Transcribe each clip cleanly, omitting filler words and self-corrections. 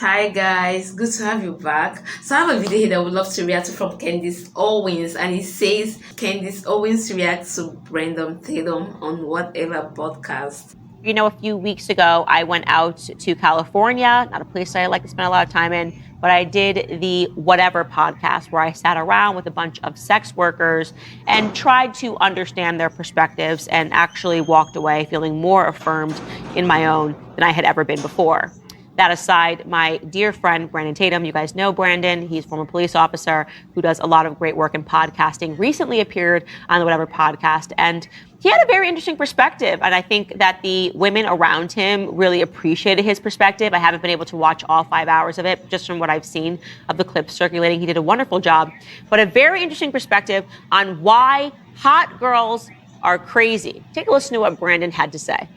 Hi guys, good to have you back. So I have a video here that I would love to react to from Candace Owens, and it says Candace Owens reacts to Brandon Tatum on whatever podcast. A few weeks ago, I went out to California, not a place I like to spend a lot of time in, but I did the Whatever podcast where I sat around with a bunch of sex workers and tried to understand their perspectives and actually walked away feeling more affirmed in my own than I had ever been before. That aside, my dear friend, Brandon Tatum, you guys know Brandon, he's a former police officer who does a lot of great work in podcasting, recently appeared on the Whatever podcast, and he had a very interesting perspective, and I think that the women around him really appreciated his perspective. I haven't been able to watch all 5 hours of it, just from what I've seen of the clips circulating. He did a wonderful job, but a very interesting perspective on why hot girls are crazy. Take a listen to what Brandon had to say.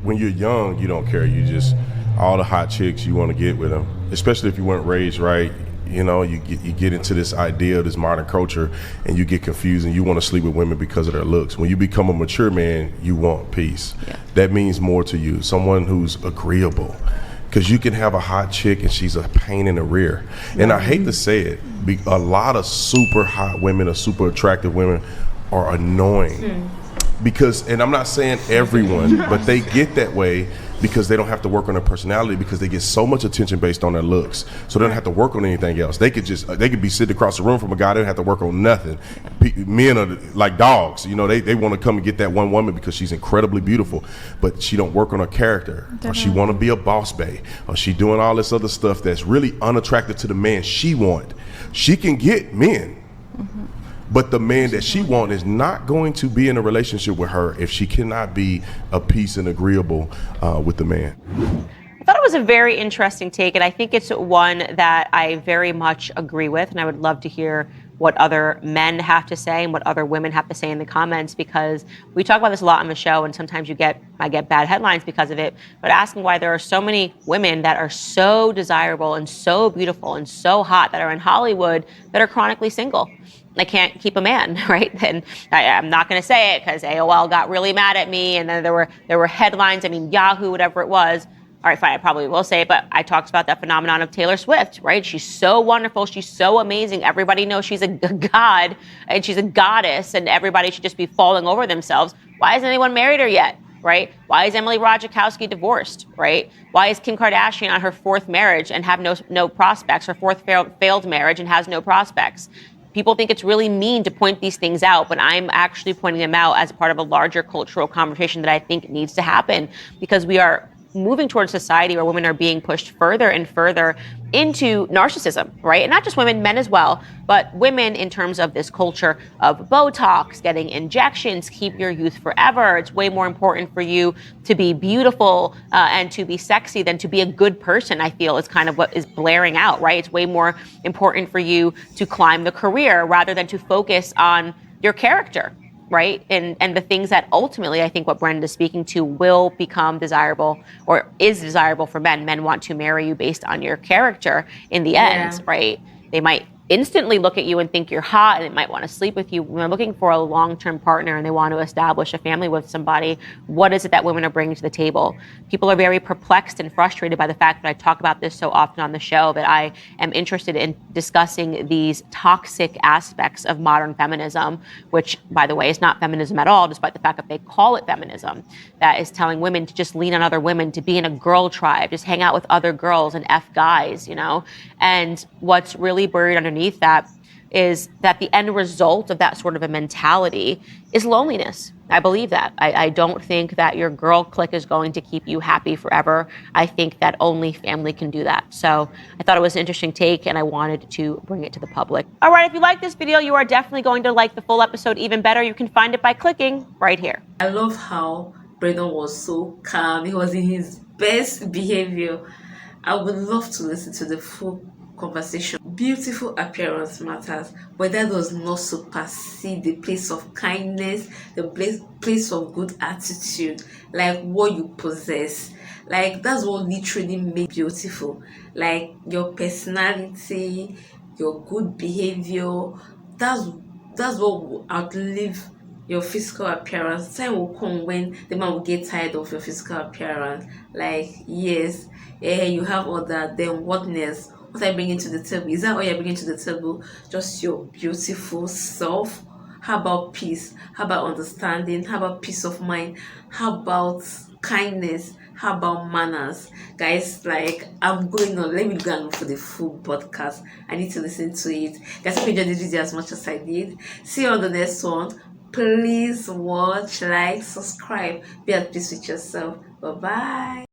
When you're young, you don't care. You just, all the hot chicks, you want to get with them, especially if you weren't raised right. You know, you get into this idea of this modern culture and you get confused and you want to sleep with women because of their looks. When you become a mature man, you want peace. Yeah. That means more to you, someone who's agreeable. Because you can have a hot chick and she's a pain in the rear. And I hate to say it, a lot of super hot women or super attractive women are annoying. Because, and I'm not saying everyone, but they get that way because they don't have to work on their personality, because they get so much attention based on their looks. So they don't have to work on anything else. They could be sitting across the room from a guy, they don't have to work on nothing. Men are like dogs, you know, they want to come and get that one woman because she's incredibly beautiful, but she don't work on her character, or she want to be a boss bae, or she doing all this other stuff that's really unattractive to the man she want. She can get men. But the man that she wants is not going to be in a relationship with her if she cannot be a peace and agreeable with the man. I thought it was a very interesting take, and I think it's one that I very much agree with, and I would love to hear what other men have to say and what other women have to say in the comments, because we talk about this a lot on the show, and sometimes I get bad headlines because of it, but asking why there are so many women that are so desirable and so beautiful and so hot that are in Hollywood that are chronically single. I can't keep a man, right? And I'm not going to say it because AOL got really mad at me, and then there were headlines. I mean, Yahoo, whatever it was. All right, fine, I probably will say it, but I talked about that phenomenon of Taylor Swift, right? She's so wonderful. She's so amazing. Everybody knows she's a god and she's a goddess, and everybody should just be falling over themselves. Why hasn't anyone married her yet, right? Why is Emily Ratajkowski divorced, right? Why is Kim Kardashian on her fourth marriage and have no prospects, her fourth failed marriage and has no prospects? People think it's really mean to point these things out, but I'm actually pointing them out as part of a larger cultural conversation that I think needs to happen, because we are moving towards a society where women are being pushed further and further into narcissism, right? And not just women, men as well, but women in terms of this culture of Botox, getting injections, keep your youth forever. It's way more important for you to be beautiful and to be sexy than to be a good person, I feel, is kind of what is blaring out, right? It's way more important for you to climb the career rather than to focus on your character, right? And the things that ultimately, I think what Brandon is speaking to, will become desirable or is desirable for men. Men want to marry you based on your character in the end, right? They might instantly look at you and think you're hot and they might want to sleep with you. When they're looking for a long-term partner and they want to establish a family with somebody, what is it that women are bringing to the table? People are very perplexed and frustrated by the fact that I talk about this so often on the show, that I am interested in discussing these toxic aspects of modern feminism, which, by the way, is not feminism at all, despite the fact that they call it feminism. That is telling women to just lean on other women, to be in a girl tribe, just hang out with other girls and F guys, you know? And what's really buried underneath that is that the end result of that sort of a mentality is loneliness. I believe that. I don't think that your girl clique is going to keep you happy forever. I think that only family can do that. So I thought it was an interesting take, and I wanted to bring it to the public. All right, if you like this video, you are definitely going to like the full episode even better. You can find it by clicking right here. I love how Brandon was so calm. He was in his best behavior. I would love to listen to the full conversation. Beautiful appearance matters, but that does not supersede the place of kindness, the place of good attitude, like what you possess. Like, that's what literally makes beautiful. Like, your personality, your good behavior. That's what will outlive your physical appearance. Time will come when the man will get tired of your physical appearance. Like, yes, you have all that, then what next? What are you bringing to the table? Is that all you're bringing to the table? Just your beautiful self? How about peace? How about understanding? How about peace of mind? How about kindness? How about manners? Guys, like, I'm going on. Let me go and look for the full podcast. I need to listen to it. Guys, hope you enjoyed this video as much as I did. See you on the next one. Please watch, like, subscribe. Be at peace with yourself. Bye bye.